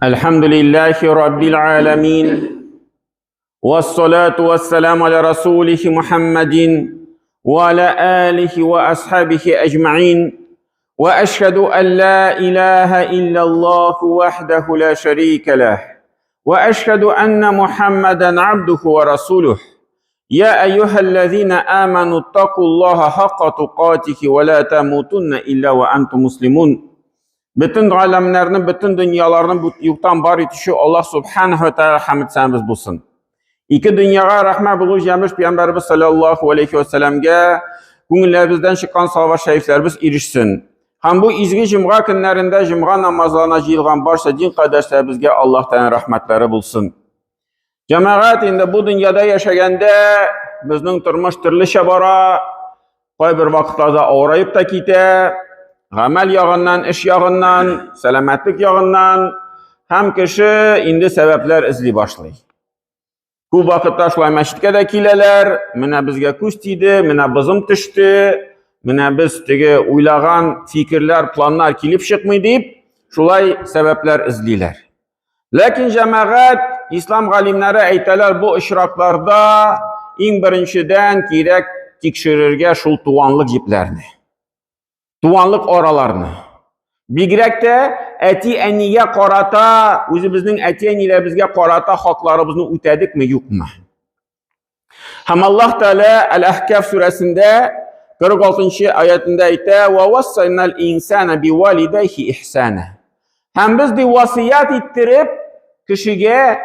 الحمد لله رب العالمين والصلاة والسلام على رسوله محمد وعلى آله وأصحابه أجمعين وأشهد أن لا إله إلا الله وحده لا شريك له وأشهد أن محمدا عبده ورسوله يا أيها الذين آمنوا اتقوا الله حق تقاته ولا تموتن إلا وأنتم مسلمون. Bütün alemlerini, bütün dünyalarını yoktan var etişi Allah Subhanahu ve Teala hamd senimiz bulsun. İki dünyaya rahmet buluş gelmiş Peygamberimiz sallallahu aleyhi ve sellem'ge günlerimizden çıkan savaş şeriflerimiz erişsin. Hem bu izgi cumğa günlerinde cumğa namazlarına jıyılgan barcha din kardeşlerimizge Allah'tan rahmetleri bulsun. Cemaat indi bu dünyada yaşaganda bizning turmush turlicha bora, qoy bir vaqtlarda ağrayıp da kite. Amel yağından, iş yağından, selametlik yağından hem kişi indi sebepler izli başlayı. Bu vakitte şulay meşitke de kileler, mine bizge kustiydi, mine bizim tişti, mine biz tege uylağan fikirler, planlar kilip çıkmı deyip şulay sebepler izliler. Lakin cemaat, İslam galimleri eyteler bu işraklarda en birinciden kirek tekşirirge şul tuvanlık jiplerini. Tuvanlık oralarını. Bigrek de eti eniye qarata, özümüzün eti eniyle bizge qarata haklarımızı ötedik mi yok mu? Hem Allah Teala El-Ahkaf suresinde 46. ayetinde ayette وَوَصَّيْنَا الْاِنْسَانَ بِوَالِدَيْهِ اِحْسَانًا. Hem biz de vasiyat ettirip kişiye,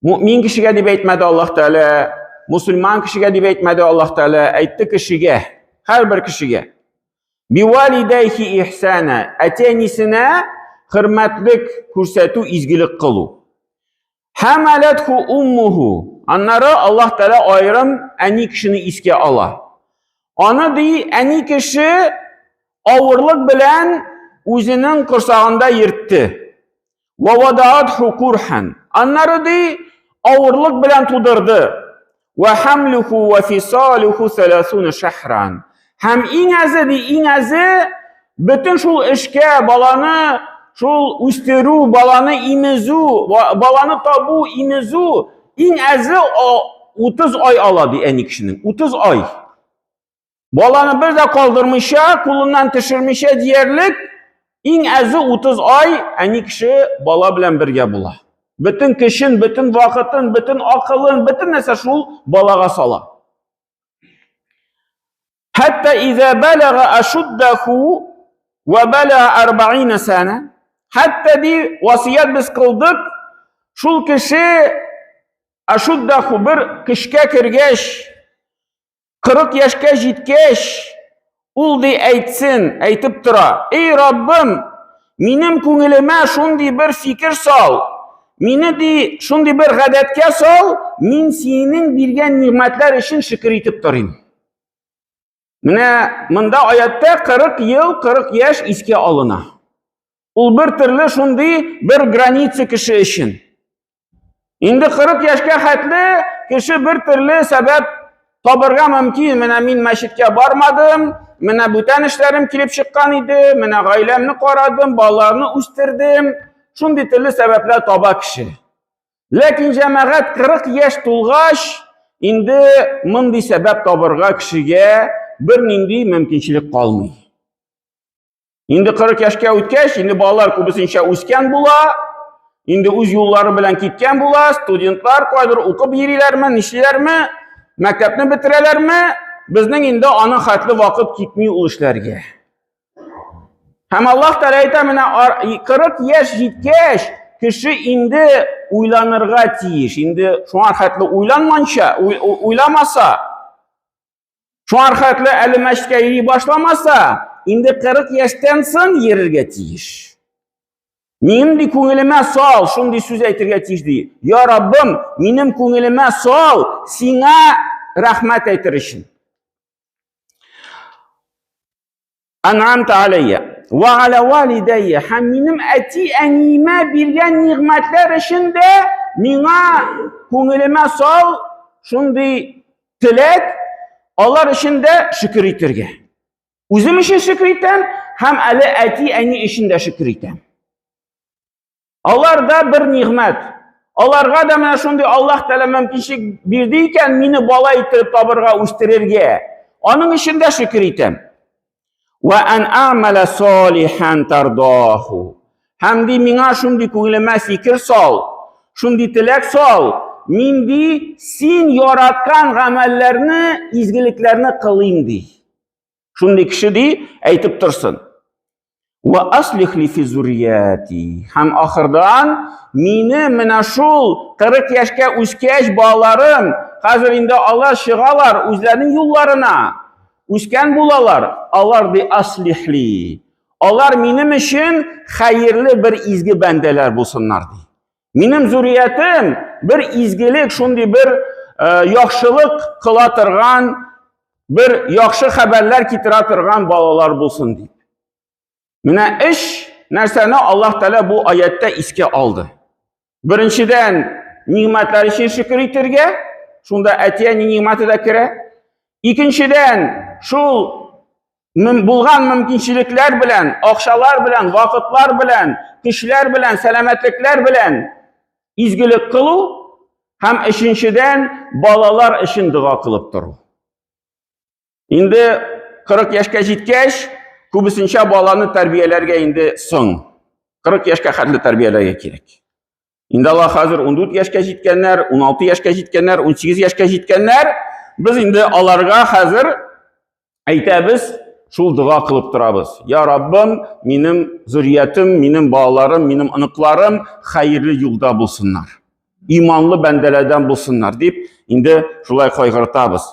mümin kişiye dib etmedi Allah Teala, Müslüman kişiye dib etmedi Allah Teala, etti kişiye, her bir kişiye. Bivalidayhi ihsana, ata-anasına hürmetlik ko'rsatuv, izgilik qilу. Hamalathu ummuhu, anları Allah Teala ayrım ani kişini iske ala. Onu di ani kişi ağırlık bilen özünün kursağında yırttı. Ve vada'athu kurhan, anları di ağırlık bilen tudurdu. Ve hamluhu ve fisaluhu 30 şahran. Hem en azı bütün şul işke balanı, şul üstürü, balanı imizu, balanı tabu imizu, en azı 30 ay aladı en kişinin, 30 ay. Balanı bir de kaldırmışa, kulundan tişirmişe diyerlik, en azı 30 ay en kişi bala bilen birge bula. Bütün kişinin, bütün vakitin, bütün akılın, bütün nese şul balaga sala. Hatta iza balaga ashuddahu ve balaga 40 sene. Hatta di vasiyet biz kıldık. Şul kişi ashuddahu bir kişke kirgeç, 40 yaşka jitkeş, ul di eytsin, eytip tura. Ey Rabbim, minim ko'ngilime şundi bir fikir sal. Mini di şundi bir gadetke sal. Min senin bilgen nimetler için şükür etip turayım. Mında ayette 40 yıl, 40 yaş iske alına. Ul bir türlü şundi bir granitsi kişi için. Indi 40 yaşka hatlı kişi bir türlü sebep tabırga mümkün. Min meşitke barmadım, bütün işlerim kilip çıkan idi, ailemni qaradım, balalarını üstirdim. Şundi türlü sebepler taba kişi. Lakin cemaat 40 yaş tulgaş, indi mindi sebep tabırga kişiye bir nindi mümkünçilik kalmıyor. Indi 40 yaşka ötkeş, indi balalar kubisinçe üsken bula, indi öz yolları bilen kitken bula, studentlar koydur okup yerilermi, nişilermi, mektepni bitirelermi, bizning indi ana hatlı vakit gitmiyor o işlerge. Hem Allah Teala ayta 40 yaş jitkeş, kişi indi uylanırga tiyiş, indi şu an hatlı uylamasa, şu arkadaşlı eli meşke yeri başlamasa, indi 40 yaştan son yerirge tiyiş. Minim ko'ngilime sal, şundi söz aytirge tiyiş deydi. Ya Rabbim, minim ko'ngilime sal, sina rahmet aytirişin. An'amta aleyye ve ala valideyye, hem minim eti enime bilgen nimetler için de mina ko'ngilime sal, şundi tilek, Allah için de şükür etirge. Özüm için şükür etem, hem ali eti eni için de şükür etem. Алар да bir нигъмәт. Аларга да менә шундый Аллаһ Тәала мөмкинчелек бирде икән мине бала итеп табырга, үстерергә. Аның өчен дә шөкер итәм. Ва ан амала салихан тардаху. Һәм ди миңа шундый күңелемә фикер сал, шундый теләк сал, мин ди син яраткан гамәлләрне, изгелекләрне кылыйм ди. Шундый кеше ди әйтеп торсын. Ва аслих ли фи зуррияти. Һәм ахырдан мине менә шул 40 яшькә үскәч балаларым, хәзер инде алар чыгалар үзләренең юлларына. Үскән булалар. Алар ди аслих ли. Алар минем өчен хәерле бер изге бәндәләр булсыннар ди. Минем зурриятым bir изгелек, шундый bir яхшылык кыла торган, bir яхшы хәбәрләр китерә торган балалар булсын дип. Менә эш нәрсәне Аллаһ Тәала бу аятта искә алды. Беренчедән нигъмәтләр өчен шөкер итәргә, шунда әтияне нигъмәте дә керә. Икенчедән шул булган мөмкинчелекләр белән, акчалар белән, вакытлар белән, көчләр белән, сәламәтлекләр белән изгелек кылу һәм өченчедән балалар өчен дуа кылып тору. Инде 40 яшькә җиткәч, күбесенчә баланы тәрбияләргә инде соң. 40 яшькә хәтле тәрбияләргә кирәк. Инде алар хәзер 14 яшькә җиткәннәр, 16 яшькә җиткәннәр, 18 яшькә җиткәннәр, без инде аларга хәзер әйтәбез, шул дуа кылып торабыз. Я Раббым, минем зурриятым, минем балаларым, минем оныкларым хәерле юлда булсыннар. Иманлы бәндәләрдән булсыннар дип, инде шулай кайгыртабыз.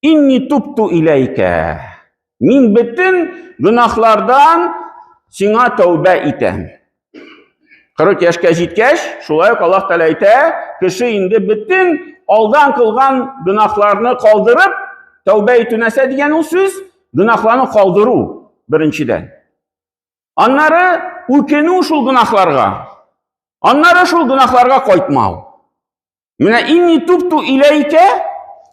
Инни тубту илейке. Мин бөтен гынахлардан сиңа тәүбә итәм. 40 яшькә җиткәч, шулай ук Аллаһ Тәала әйтә, кеше инде бөтен алдан кылган гынахларны калдырып, тәүбә итү нәрсә дигән ул сүз? Гынахларны калдыру беренчедән. Аннары үкенү шул гынахларга. Аннары шул гынахларга кайтмау. Менә инни тубту илейке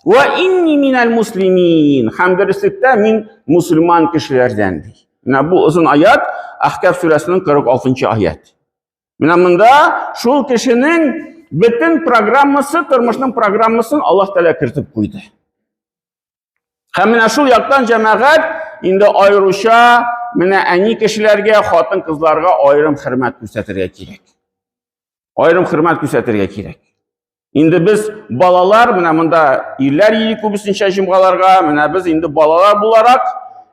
ва инни минал муслимин. Һәм дөреслекдә мин мусульман кешеләрдән ди. Менә бу озын аят Ахкаф сүрәсенең 46-нчы аят. Менә монда шул кешенең бөтен программасы, тормышның программасын Аллаһ Тәала кертеп куйды. Һәм менә шул яктан җәмәгать инде айрыша менә әни кешеләргә, хатын кызларга аерым хөрмәт күрсәтергә кирәк. Аерым хөрмәт күрсәтергә кирәк. Инде без балалар, менә монда ирләр йөри күбесенчә җомгаларга, менә без инде балалар буларак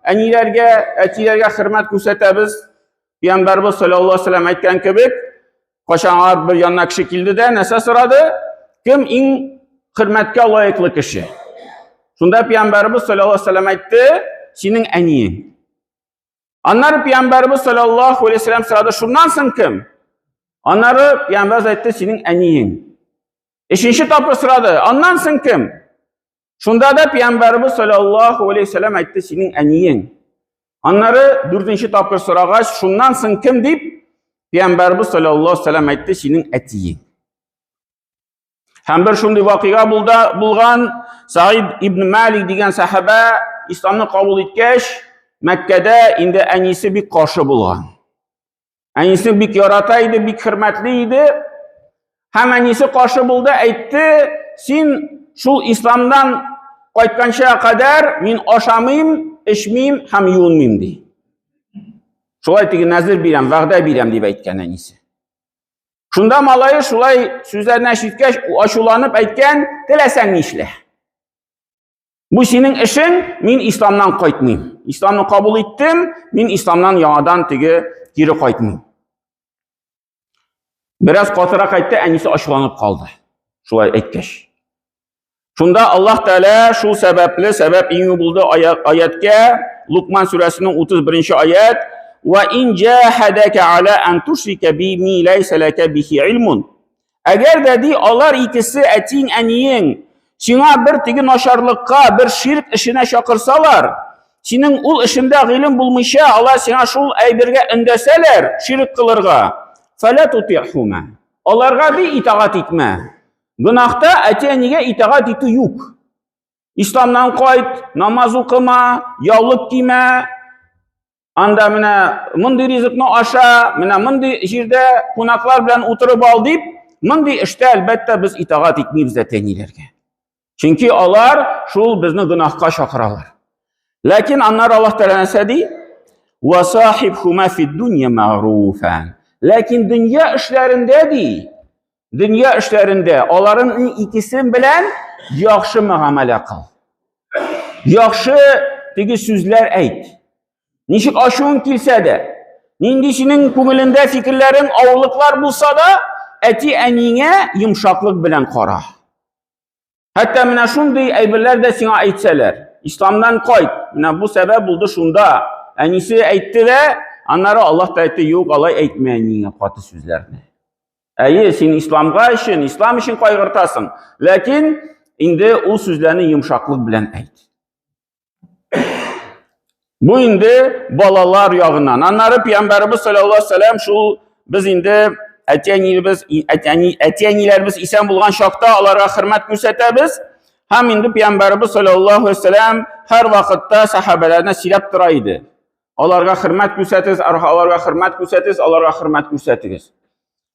әниләргә, әтиләргә хөрмәт күрсәтәбез. Пәйгамбәрбез саллаллаһу алейһи ва саллям әйткән кебек, кашанлар бер янына кеше килде дә, нәрсә сорады? Кем иң хөрмәткә лаеклы кеше? Шунда Пәйгамбәрбез саллаллаһу алейһи ва саллям әйтте, синең әниең. Аннары Пәйгамбәрбез саллаллаһу алейһи ва саллям сорады, шуннан соң кем? Аннары Пәйгамбәрбез әйтте, синең әниең. Өченче тапкыр сорады, аннан соң кем? Шунда да Пәйгамбәрбез саллаллаһу алейһи ва саллям әйтте, синең әниең. Аннары 4-нче тапкыр сорагач, шуннан соң кем дип Пәйгамбәрбез саллаллаһу алейһи ва саллям әйтте, синең әтиең. Һәм бер шундый вакыйга булган, Саид ибн Малик дигән сахаба исламны кабул иткәч, Мәккәдә инде әнисе бик каршы булган. Әнисе бик ярата иде, бик хөрмәтле иде. Һәм әнисе каршы булды, әйтте, син шул исламдан кайтканча кадәр мин ашамыйм, эчмим һәм юынмыйм ди. Шулай теге нәзер бирәм, вәгъдә бирәм дип әйткән әнисе. Шунда малайы шулай сүзләрне ишеткәч ачуланып әйткән, теләсәң нишлә. Бу синең эшең, мин исламнан кайтмыйм. Исламны кабул иттем, мин исламнан яңадан теге кире кайтмыйм. Biraz катырак әйтте, әнисе ачуланып калды. Шулай әйткәч. Шунда Аллаһ Тәала шул сәбәпле, сәбәп иңе булды аятка, Лукман сүрәсенең 31-нче аят: "Ва ин джахадака ала ан тушрика би ми лайса лака бихи илмун." Әгәр дә ди алар икесе әтиң, әниең сиңа бер теге начарлыкка, бер ширк эшенә чакырсалар, синең ул эшендә гыйлем булмыйча, алар сиңа шул әйбергә өндәсәләр, ширк кылырга, фала тутихума. Аларга ди итагать итмә. Гынахта әти-әнигә итагать итү юк. Исламнан кайт, намаз укыма, яулык кимә, anda mine mındı rizikni aşa, mine mındı jirde konaklar bilen oturup al deyip, mındı işte elbette biz itaat etmeyiz etenilerge. Çünkü onlar şul bizni günahka şakıralar. Lakin anlar Allah Teala nesedi, وَصَاحِبْهُمَا فِي الدُّنْيَا مَعْرُوفًا. Lakin dünya işlerinde değil. Dünya işlerinde onların ikisini bilen yaxşı muamele kıl. Yaxşı tegi sözler ayt. Nişik aşığın kilse de, nindişinin kumulunda fikirlerin ağırlıklar bulsa da, eti enine yumuşaklık bilen kara. Hatta mina şunday aybirler de sana aytseler, İslam'dan koyt, mina bu sebep buldu şunda, enisi aytti de, onlara Allah da aytti, yok alay aytmayanine katı sözlerini. Eğer sen İslam'a işin, İslam işin kaygırtasın, lakin indi o sözlerini yumuşaklık bilen ayt. Bu indi balalar yağından. Onları Peygamberimiz sallallahu aleyhi ve sellem şu biz indi etiyenlerimiz isen bulgan şakta onlara hürmet gösteririz. Hem indi Peygamberimiz sallallahu aleyhi ve sellem her vakitte sahabelerine silap duraydı. Onlara hürmet gösteririz, onlara hürmet gösteririz, onlara hürmet gösteririz.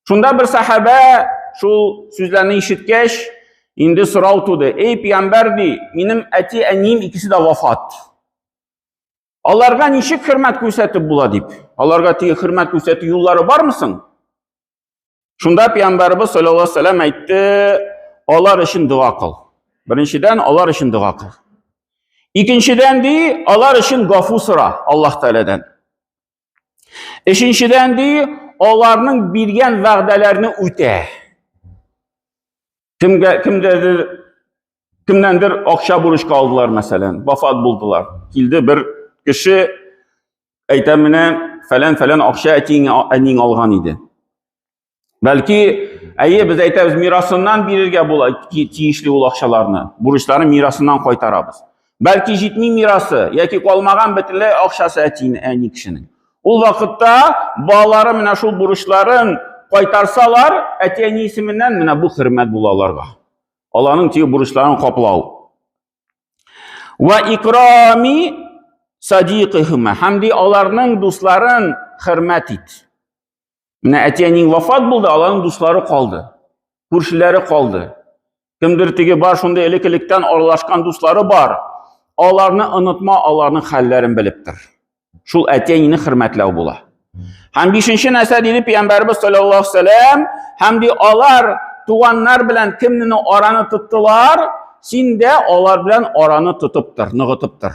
Şunda bir sahabe şu sözlerini işitkeş indi sırav tudu. Ey Peygamberdi, benim etiyenim ikisi de vefat. Onlarga nişik hürmet gösterip bula deyip. Onlarga tegi hürmet gösterip yolları var mısın? Şunda Peygamberimiz sallallahu aleyhi ve sellem aytdı, onlar için dua kıl. Birinciden onlar için dua kıl. İkinciden de onlar için gafu sıra Allah Teala'dan. Üçüncüden de onların bilgen vəədələrini öte. Kimdendir akşa buruş kaldılar mesela, vefat buldular. Kildi bir kişi aytamine falan akşa etin algan idi. Belki biz aytamiz mirasından birirge bula tiyişli ol akşalarını, buruşları mirasından koytarabız. Belki jitmi mirası, yaki kalmagan bütünle akşası etin kişinin. O vakitte bağları mine şu buruşların koytarsalar, etin isiminden mine bu hürmet bulalarga. Allah'ın tiyi buruşlarını kaplağı. Ve ikrami sadiqihime, hem de onların dostların hürmet et. Etiyenin vefat buldu, Allah'ın dostları kaldı. Kurşileri kaldı. Kimdir tegi var, şunda elekilikten aralaşkan dostları var. Onlarını unutma, onların hallerini biliptir. Şul etiyeni hürmetler bula. Hem beşinci nesel dedi Peygamberimiz sallallahu aleyhi ve sellem, hem de onlar tuğanlar bilen kiminin oranı tuttular, sen de onlar bilen oranı tutuptır, nığıtıptır.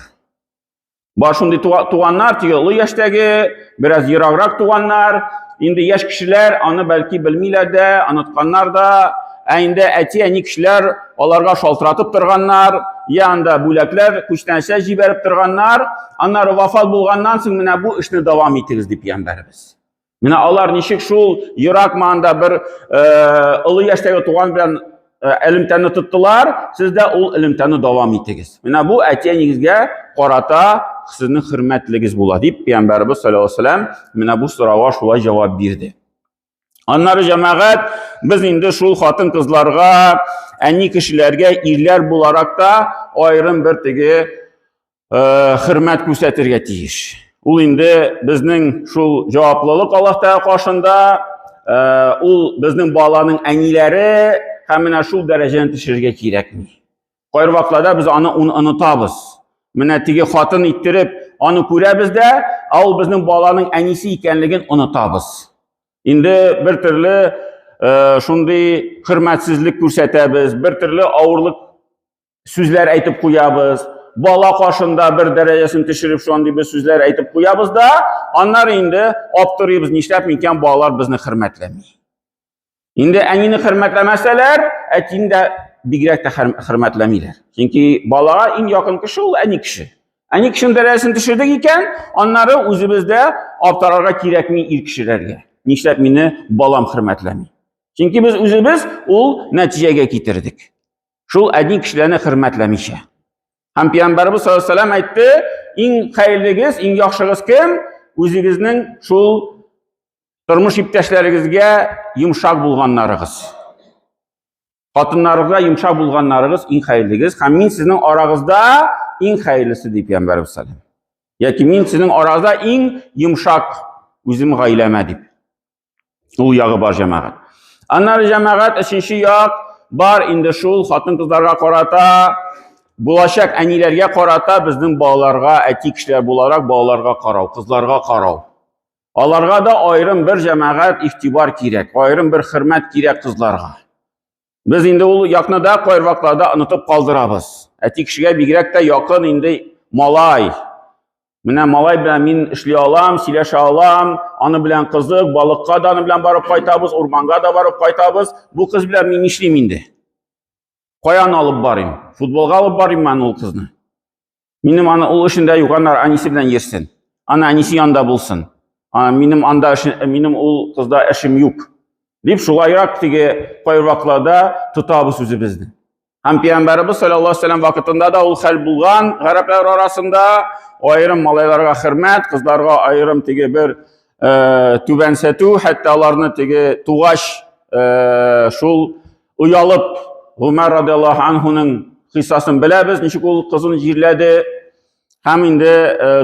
Başında tuğanlar tiyolu yaştaki, biraz yırağırak tuğanlar, indi yaş kişiler onu belki bilmiyorlar da, anıtkanlar da, indi etiyeni kişiler onlarga şaltıratıp durganlar, yanında bülekler kuştense jiberip durganlar, onları vefat bulgandan sonra bu işini devam etiriz deyip Peygamberimiz. Mina onlar nişik şu Irak mağında bir ılı yaştaki tuğan bilen ilimteni tuttular, siz de o ilimteni devam etiriz. Mina bu etiyenizge qarata sizin hürmetliğiniz bula deyip Peygamberimiz sallallahu aleyhi ve sellem mina bu sorava şula cevap verdi. Onları cemaat biz indi şu hatın kızlarga, enni kişilerge irler bularak da ayrım bir tegi hürmet gösterge tiyiş. Ul indi bizning şu cevaplılık Allah Teala karşında ul bizning balanın ennileri hemine şu dereceni tişirge kirekmi. Qayr vaxtlarda biz onu unutabız. Mine tegi hatın ittirip onu kurabız da ul bizning balanın ennisi ikenligini unutabız. Indi bir türlü şunday hürmetsizlik gösterəbiz, bir türlü ağırlık sözler aytıp koyabız. Bala karşında bir derecesini tişirip şu anda bir sözler aytıp koyabız da onlar indi aptırıyız nişlep minken bağlar bizni hürmetlemiyor. Indi enini hürmetlemeseler etini de bigrek de hürmetlemiyorlar. Çünkü balağa en yakın kişi ol eni kişi. Eni kişinin derecesini tişirdik iken onları özümüzde aptararga kirekmiyor ilk kişilerge. Nişlep mini balam hürmetlemiyor. Çünkü biz özümüz o neticeye getirdik. Şul eni kişilerine hürmetlemişe. Hem Peygamberimiz sallallahu aleyhi ve sellem aytdı, en hayırlığınız, en yaxşınız kim? Özünüzün şu turmuş ipteşleringizge yumuşak bulganlarınız. Katınlarınızga yumuşak bulganlarınız en hayırlığınız. Hem sizin aranızda en hayırlısı deyip Peygamberimiz sallallahu aleyhi ve sellem. Яки мин сезнең арада иң йомшак үзем гаиләмә дип. Ул ягы бар җәмәгать. Аннары җәмәгать өченче як бар инде шул хатын-кызларга карата, булачак әниләргә карата безнең балаларга, әти кешеләр буларак балаларга карау, кызларга карау. Аларга да аерым бер җәмәгать игътибар кирәк, аерым бер хөрмәт кирәк кызларга. Без инде ул якны да кайр вакытларда онытып калдырабыз. Әти кешегә бигрәк тә якын инде малай. Менә малай белән мин эшли алам, сөйләшә алам, аны белән кызык, балыкка да аны белән барып кайтабыз, урманга да барып кайтабыз. Бу кыз белән мин нишлим инде? Каян алып барыйм? Футболга алып барыйм мен ул кызны. Минем аны ул эшендә юк, аннары әнисе белән йөрсен. Аны әнисе янында булсын. Минем ул кызда эшем юк. Дип шулайрак теге кайр вакытларда тотабыз үзебезне. Һәм Пәйгамбәрбез саллаллаһу алейһи ва саллям вакытында да ул хәл булган, гарәпләр арасында аерым малайларга хөрмәт, кызларга аерым теге бер түбәнсәтү, хәтта аларны теге тугач шул уялып Умар радиллаһу анһуның кыйссасын беләбез, ничек ул кызын җирләде. Һәм инде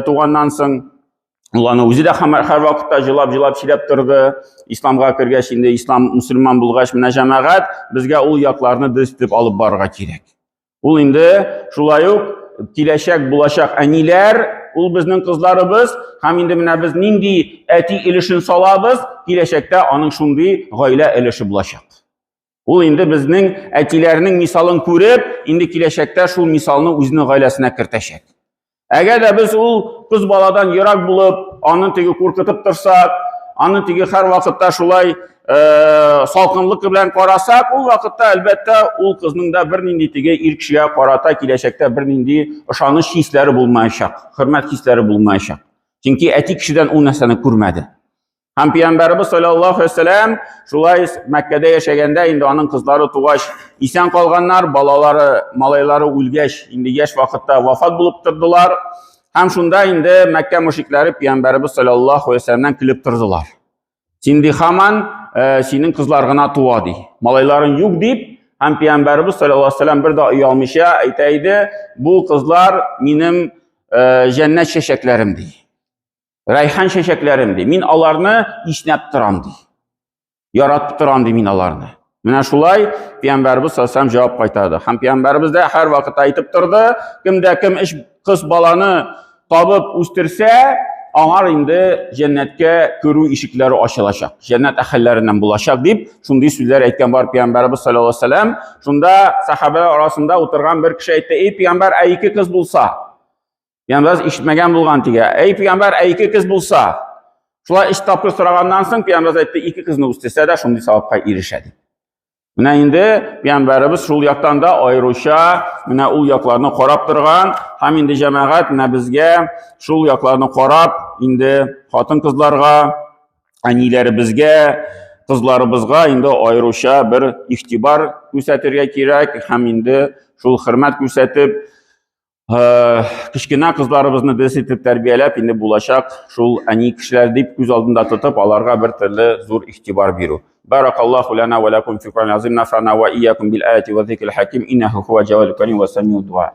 туганнан соң ул аны үзе дә һәр вакытта җылап сөйләп торды. Исламга кергәч инде ислам мусульман булгач менә җәмәгать безгә ул якларны дөрес итеп алып барырга кирәк. Ул инде шулай ук киләчәк булачак әниләр, ул безнең кызларыбыз, һәм инде менә без нинди әти өлешен салабыз, киләчәктә аның шундый гаилә өлеше булачак. Ул инде безнең әтиләрнең мисалын күреп, инде киләчәктә шул мисалны үзенең гаиләсенә кертәчәк. Әгәр дә без ул кыз баладан ерак булып, аны теге куркытып торсак, аны теге һәр вакытта шулай салкынлык белән карасак, ул вакытта әлбәттә ул кызның да бер нинди теге ир кешегә карата киләчәктә бер нинди ышаныч хисләре булмаячак, хөрмәт хисләре булмаячак. Чөнки әти кешедән ул нәрсәне күрмәде. Һәм Пәйгамбәрбез саллаллаһу алейһи ва саллям шулай Мәккәдә яшәгәндә инде аның кызлары тугач исән калганнар, балалары, малайлары үлгәч, инде яшь вакытта вафат булып тордылар. Һәм шунда инде Мәккә мөшрикләре Пәйгамбәрбез саллаллаһу алейһи ва салламнан килеп тордылар. Синди һаман синең кызлар гына туа ди. Малайларын юк дип, һәм Пәйгамбәрбез саллаллаһу алейһи ва саллям бер дә уялмыйча әйтә иде, бу кызлар минем җәннәт чәчәкләрем ди. Райхан чәчәкләрем ди. Мин аларны иснәп торам ди. Яратып торам ди мин аларны. Менә шулай Пәйгамбәрбез саллаллаһу алейһи ва саллям җавап кайтарды. Һәм Пәйгамбәрбез дә һәр вакыт әйтеп торды, кемдә кем эш кыз баланы табып үстерсә, аңар инде җәннәткә керү ишекләре ачылачак. Җәннәт әһелләреннән булачак дип, шундый сүзләр әйткән бар Пәйгамбәрбез саллаллаһу алейһи ва саллям. Шунда сахабалар арасында утырган бер кеше әйтте: "Эй Пәйгамбәр, ике кыз булса?" Пәйгамбәр ишетмәгән булган тигә. "Эй Пәйгамбәр, ике кыз булса?" Шулай өч тапкыр сораганнан соң Пәйгамбәр әйтте: "Ике кызны үстерсә дә шундый савапка ирешә" дип. Менә инде Пәйгамбәрбез шул яктан да аеруча менә ул якларны карап торган, һәм инде җәмәгать менә безгә шул якларны карап, инде хатын-кызларга, әниләребезгә, кызларыбызга инде аеруча бер игътибар күрсәтергә кирәк, һәм инде шул хөрмәт күрсәтеп, кичкенә кызларыбызны дөрес итеп тәрбияләп, инде булачак шул әни кешеләр дип күз алдында тотып, аларга бер төрле зур игътибар бирү. Баракаллаху лана ва лакум фи Кур'ан азим, нафана ва iyyakum bil ayati wa dhikril hakim, innahu huwa jawadul karim wa sami'ud du'a.